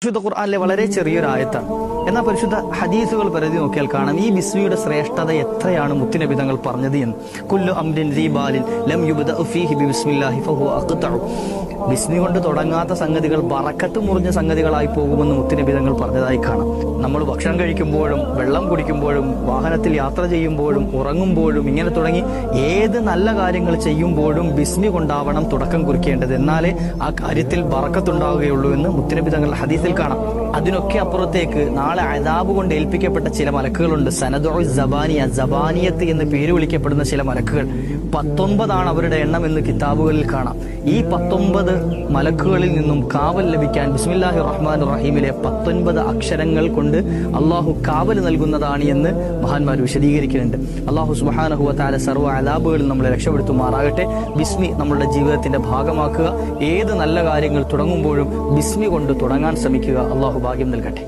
പരിശുദ്ധ ഖുർആനിലെ വളരെ ചെറിയൊരു ആയത്താണ്. എന്നാൽ പരിശുദ്ധ ഹദീസുകൾ പരിധി നോക്കിയാൽ കാണാം ഈ ബിസ്മിയുടെ ശ്രേഷ്ഠത എത്രയാണ് മുത്തുനബി തങ്ങൾ പറഞ്ഞത് എന്ന്. കുല്ലു അംരിൻ ദീബാലിൻ ലം യുബ്ദഅ ഫീഹി ബിസ്മില്ലാഹി ഫഹുവ അഖ്തഉ. ബിസ്മി കൊണ്ട് തുടങ്ങാത്ത സംഗതികൾ ബറക്കത്ത് മുറിഞ്ഞ സംഗതികളായി പോകുമെന്ന് മുത്തുനബി തങ്ങൾ പറഞ്ഞതായി കാണാം. നമ്മൾ ഭക്ഷണം കഴിക്കുമ്പോഴും വെള്ളം കുടിക്കുമ്പോഴും വാഹനത്തിൽ യാത്ര ചെയ്യുമ്പോഴും ഉറങ്ങുമ്പോഴും ഇങ്ങനെ തുടങ്ങി ഏത് നല്ല കാര്യങ്ങൾ ചെയ്യുമ്പോഴും ബിസ്മി കൊണ്ടാവണം തുടക്കം കുറിക്കേണ്ടത്. എന്നാലേ ആ കാര്യത്തിൽ ബറക്കത്തുണ്ടാവുകയുള്ളൂ എന്ന് മുത്തുനബി തങ്ങളുടെ ഹദീസിൽ കാണാം. അതിനൊക്കെ അപ്പുറത്തേക്ക് നാളെ അദാബ് കൊണ്ട് ഏൽപ്പിക്കപ്പെട്ട ചില മലക്കുകളുണ്ട്. സനദുൽ സബാനിയ, സബാനിയത്ത് എന്ന് പേര് വിളിക്കപ്പെടുന്ന ചില മലക്കുകൾ 19 അവരുടെ എണ്ണം എന്ന് കിതാബുകളിൽ കാണാം. ഈ 19 മലക്കുകളിൽ നിന്നും കാവൽ ലഭിക്കാൻ ബിസ്മില്ലാഹിർ റഹ്മാനിർ റഹീമിലെ 19 അക്ഷരങ്ങൾ കൊണ്ട് അള്ളാഹു കാവൽ നൽകുന്നതാണ് എന്ന് മഹാന്മാർ വിശദീകരിക്കുന്നുണ്ട്. അള്ളാഹു സുബ്ഹാനഹു വ തആല സർവ്വ അദാബുകളിൽ നമ്മളെ രക്ഷപ്പെടുത്തുമാറാകട്ടെ. ബിസ്മി നമ്മളുടെ ജീവിതത്തിന്റെ ഭാഗമാക്കുക. ഏത് നല്ല കാര്യങ്ങൾ തുടങ്ങുമ്പോഴും ബിസ്മി കൊണ്ട് തുടങ്ങാൻ ശ്രമിക്കുക. അള്ളാഹു ഭാഗ്യം നൽകട്ടെ.